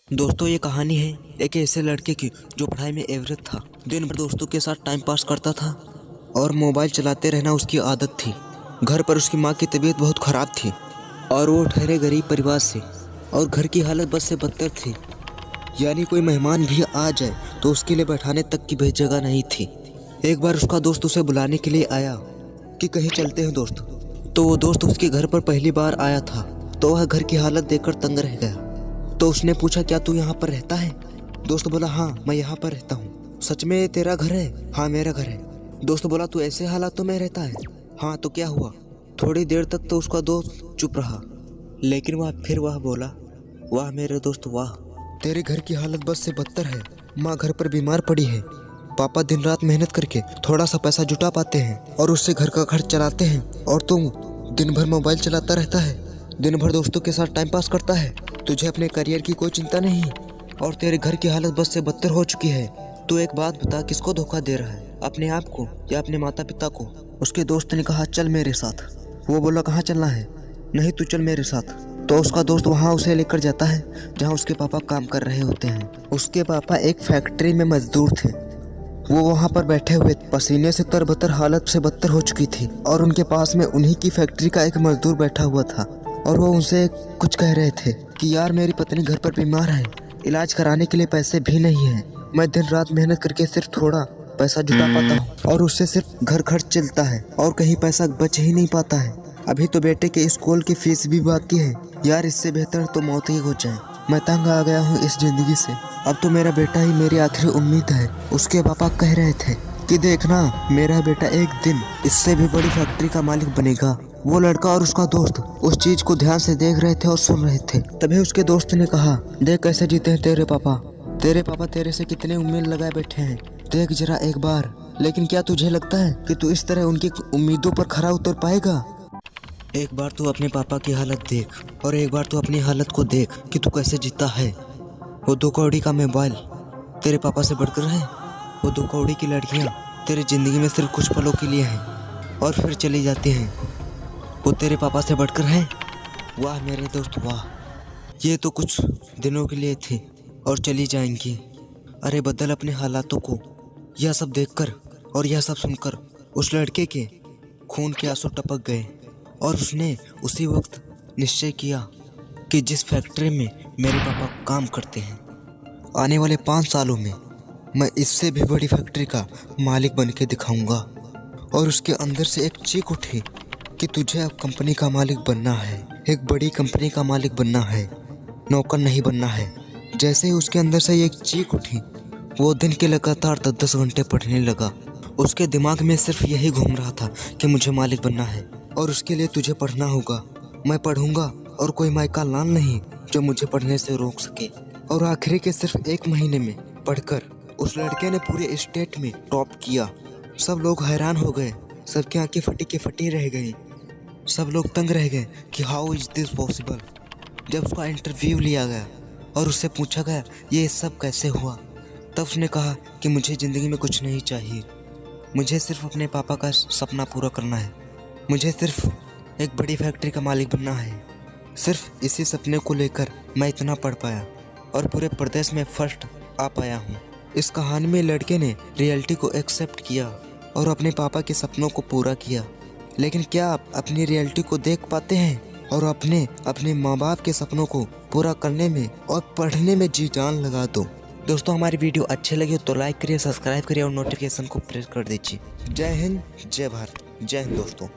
दोस्तों ये कहानी है एक ऐसे लड़के की जो पढ़ाई में एवरेज था। दिन भर दोस्तों के साथ टाइम पास करता था और मोबाइल चलाते रहना उसकी आदत थी। घर पर उसकी माँ की तबीयत बहुत ख़राब थी और वो ठहरे गरीब परिवार से और घर की हालत बद से बदतर थी। यानी कोई मेहमान भी आ जाए तो उसके लिए बैठाने तक की भी जगह नहीं थी। एक बार उसका दोस्त उसे बुलाने के लिए आया कि कहीं चलते हैं दोस्त। तो वो दोस्त उसके घर पर पहली बार आया था तो वह घर की हालत देखकर तंग रह गया। तो उसने पूछा, क्या तू यहाँ पर रहता है? दोस्त बोला, हाँ मैं यहाँ पर रहता हूँ। सच में तेरा घर है? हाँ मेरा घर है। दोस्त बोला, तू ऐसे हालातों में रहता है? हाँ तो क्या हुआ? थोड़ी देर तक तो उसका दोस्त चुप रहा, लेकिन वह बोला, वाह मेरे दोस्त वाह, तेरे घर की हालत बद से बदतर है। माँ घर पर बीमार पड़ी है, पापा दिन रात मेहनत करके थोड़ा सा पैसा जुटा पाते हैं और उससे घर का खर्च चलाते हैं, और तुम दिन भर मोबाइल चलाता रहता है, दिन भर दोस्तों के साथ टाइम पास करता है। तुझे अपने करियर की कोई चिंता नहीं और तेरे घर की हालत बद से बदतर हो चुकी है। तू एक बात बता, किसको धोखा दे रहा है, अपने आप को या अपने माता पिता को? उसके दोस्त ने कहा, चल मेरे साथ। वो बोला, कहाँ चलना है? नहीं तू चल मेरे साथ। तो उसका दोस्त वहाँ उसे लेकर जाता है जहाँ उसके पापा काम कर रहे होते हैं। उसके पापा एक फैक्ट्री में मजदूर थे। वो वहाँ पर बैठे हुए पसीने से तरबतर हालत से बदतर हो चुकी थी और उनके पास में उन्हीं की फैक्ट्री का एक मजदूर बैठा हुआ था और वो उनसे कुछ कह रहे थे कि यार मेरी पत्नी घर पर बीमार है, इलाज कराने के लिए पैसे भी नहीं है, मैं दिन रात मेहनत करके सिर्फ थोड़ा पैसा जुटा पाता हूँ और उससे सिर्फ घर खर्च चलता है और कहीं पैसा बच ही नहीं पाता है। अभी तो बेटे के स्कूल की फीस भी बाकी है यार, इससे बेहतर तो मौत ही हो जाए। मैं तंग आ गया हूँ इस जिंदगी से, अब तो मेरा बेटा ही मेरी आखिरी उम्मीद है। उसके पापा कह रहे थे कि देखना मेरा बेटा एक दिन इससे भी बड़ी फैक्ट्री का मालिक बनेगा। वो लड़का और उसका दोस्त उस चीज को ध्यान से देख रहे थे और सुन रहे थे। तभी उसके दोस्त ने कहा, देख कैसे जीते हैं तेरे पापा तेरे से कितने उम्मीद लगाए बैठे हैं, देख जरा एक बार। लेकिन क्या तुझे लगता है कि तू इस तरह उनकी उम्मीदों पर खरा उतर पाएगा? एक बार तू अपने पापा की हालत देख और एक बार तू अपनी हालत को देख कि तू कैसे जीता है। वो 2 कौड़ी का मोबाइल तेरे पापा से बढ़कर है, वो 2 कौड़ी की लड़कियां तेरी जिंदगी में सिर्फ कुछ पलों के लिए हैं और फिर चली जाती हैं, वो तेरे पापा से बढ़कर है। वाह मेरे दोस्त वाह, ये तो कुछ दिनों के लिए थी और चली जाएंगी। अरे बदल अपने हालातों को। यह सब देखकर और यह सब सुनकर उस लड़के के खून के आंसू टपक गए और उसने उसी वक्त निश्चय किया कि जिस फैक्ट्री में मेरे पापा काम करते हैं, आने वाले 5 सालों में मैं इससे भी बड़ी फैक्ट्री का मालिक बन के दिखाऊंगा। और उसके अंदर से एक चीख उठी कि तुझे अब कंपनी का मालिक बनना है, एक बड़ी कंपनी का मालिक बनना है, नौकर नहीं बनना है। जैसे ही उसके अंदर से एक चीख उठी, वो दिन के लगातार 10-10 घंटे पढ़ने लगा। उसके दिमाग में सिर्फ यही घूम रहा था कि मुझे मालिक बनना है और उसके लिए तुझे पढ़ना होगा। मैं पढ़ूंगा और कोई माइका लाल नहीं जो मुझे पढ़ने से रोक सके। और आखिरी के सिर्फ 1 महीने में पढ़कर उस लड़के ने पूरे स्टेट में टॉप किया। सब लोग हैरान हो गए, सबकी आंखें फटी के फटी रह गई, सब लोग तंग रह गए कि हाउ इज दिस पॉसिबल। जब उसका इंटरव्यू लिया गया और उससे पूछा गया ये सब कैसे हुआ, तब उसने कहा कि मुझे ज़िंदगी में कुछ नहीं चाहिए, मुझे सिर्फ अपने पापा का सपना पूरा करना है, मुझे सिर्फ एक बड़ी फैक्ट्री का मालिक बनना है। सिर्फ इसी सपने को लेकर मैं इतना पढ़ पाया और पूरे प्रदेश में फर्स्ट आ पाया हूँ। इस कहानी में लड़के ने रियलिटी को एक्सेप्ट किया और अपने पापा के सपनों को पूरा किया। लेकिन क्या आप अपनी रियलिटी को देख पाते हैं और अपने माँ बाप के सपनों को पूरा करने में और पढ़ने में जी जान लगा दो? दोस्तों हमारी वीडियो अच्छी लगी तो लाइक करिए, सब्सक्राइब करिए और नोटिफिकेशन को प्रेस कर दीजिए। जय हिंद, जय भारत, जय हिंद दोस्तों।